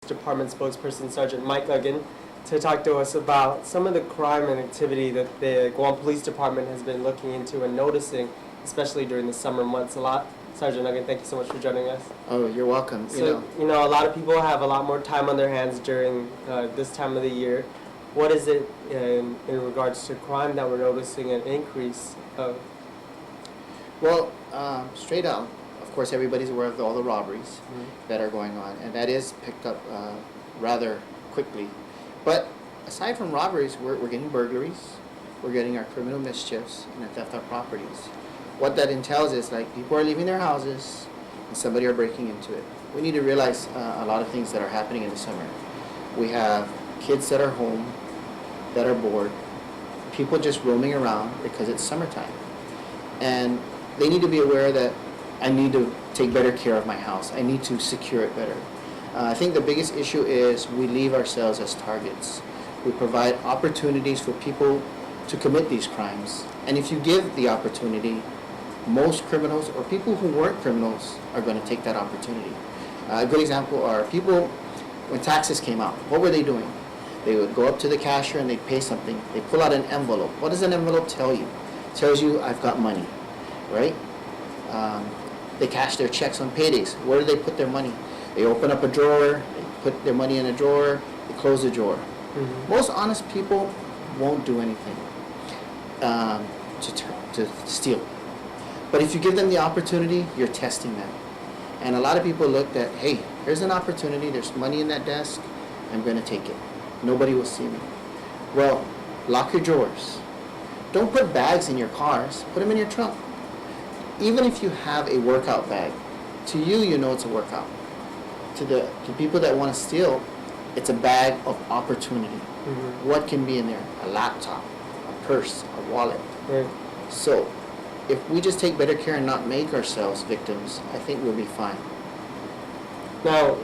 Department spokesperson Sergeant Mike Aguon to talk to us about some of the crime and activity that the Guam Police Department has been looking into and noticing, especially during the summer months a lot. Sergeant Aguon, thank you so much for joining us. Oh, you're welcome. So, a lot of people have a lot more time on their hands during this time of the year. What is it in regards to crime that we're noticing an increase of? Well, straight out, of course, everybody's aware of all the robberies that are going on, and that is picked up rather quickly. But aside from robberies, we're getting burglaries, we're getting our criminal mischiefs, and the theft of properties. What that entails is like people are leaving their houses and somebody are breaking into it. We need to realize a lot of things that are happening in the summer. We have kids that are home, that are bored, people just roaming around because it's summertime. And they need to be aware that I need to take better care of my house. I need to secure it better. I think the biggest issue is we leave ourselves as targets. We provide opportunities for people to commit these crimes. And if you give the opportunity, most criminals or people who weren't criminals are going to take that opportunity. A good example are people, when taxes came out, what were they doing? They would go up to the cashier and they'd pay something. They pull out an envelope. What does an envelope tell you? It tells you I've got money, right? They cash their checks on paydays. Where do they put their money? They open up a drawer, they put their money in a drawer, they close the drawer. Most honest people won't do anything to steal. But if you give them the opportunity, you're testing them. And a lot of people looked at, hey, here's an opportunity, there's money in that desk, I'm going to take it. Nobody will see me. Well, lock your drawers. Don't put bags in your cars, put them in your trunk. Even if you have a workout bag, to you, you know it's a workout. To people that want to steal, it's a bag of opportunity. What can be in there? A laptop, a purse, a wallet. So, if we just take better care and not make ourselves victims, I think we'll be fine. Now,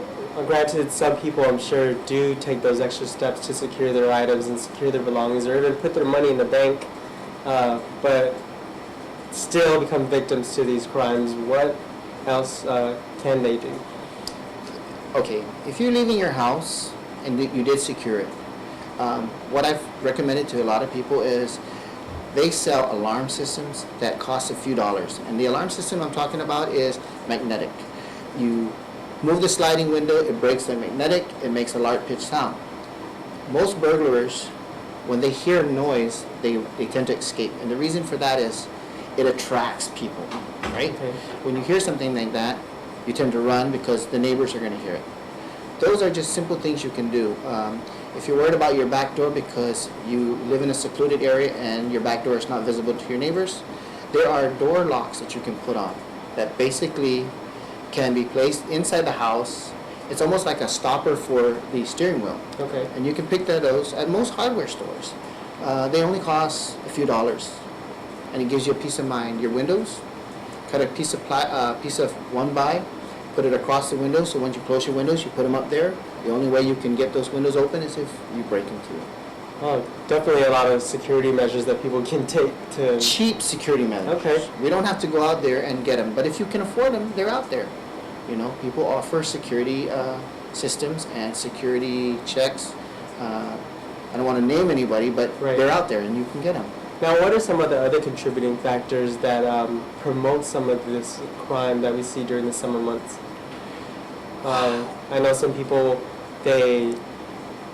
granted, some people I'm sure do take those extra steps to secure their items and secure their belongings or even put their money in the bank, but still become victims to these crimes. What else can they do? Okay, if you're leaving your house and you did secure it, what I've recommended to a lot of people is they sell alarm systems that cost a few dollars. And the alarm system I'm talking about is magnetic. You move the sliding window, it breaks the magnetic, it makes a loud pitch sound. Most burglars, when they hear noise, they tend to escape. And the reason for that is it attracts people, right? When you hear something like that, you tend to run because the neighbors are going to hear it. Those are just simple things you can do. If you're worried about your back door because you live in a secluded area and your back door is not visible to your neighbors, there are door locks that you can put on that basically can be placed inside the house. It's almost like a stopper for the steering wheel. And you can pick those at most hardware stores. They only cost a few dollars, and it gives you a peace of mind. Your windows, cut a piece of 1x, put it across the window, so once you close your windows, you put them up there. The only way you can get those windows open is if you break into it. Oh, definitely a lot of security measures that people can take to... Cheap security measures. We don't have to go out there and get them, but if you can afford them, they're out there. You know, people offer security systems and security checks. I don't want to name anybody, but they're out there and you can get them. Now, what are some of the other contributing factors that promote some of this crime that we see during the summer months? I know some people, they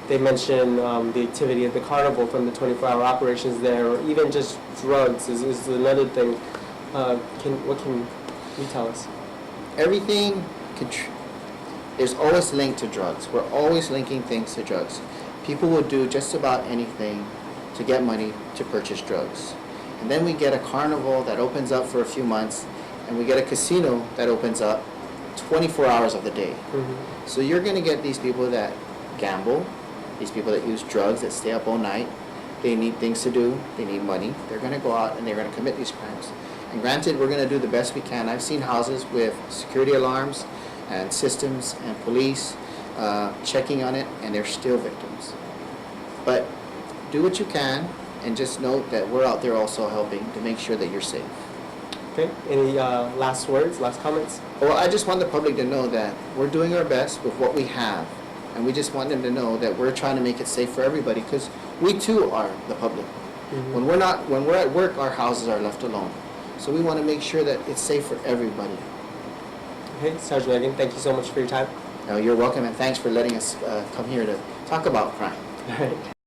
mention the activity at the carnival from the 24-hour operations there, or even just drugs is another thing. What can you tell us? Everything is always linked to drugs. We're always linking things to drugs. People will do just about anything to get money to purchase drugs. And then we get a carnival that opens up for a few months, and we get a casino that opens up 24 hours of the day. So you're going to get these people that gamble, these people that use drugs, that stay up all night. They need things to do, they need money. They're going to go out and they're going to commit these crimes. And granted, we're going to do the best we can. I've seen houses with security alarms and systems and police checking on it, and they're still victims. But do what you can, and just note that we're out there also helping to make sure that you're safe. Okay. Any last words, last comments? Well, I just want the public to know that we're doing our best with what we have. And we just want them to know that we're trying to make it safe for everybody, because we too are the public. When we're at work, our houses are left alone. So we want to make sure that it's safe for everybody. Okay, Sergeant Aguon, thank you so much for your time. You're welcome, and thanks for letting us come here to talk about crime. All right.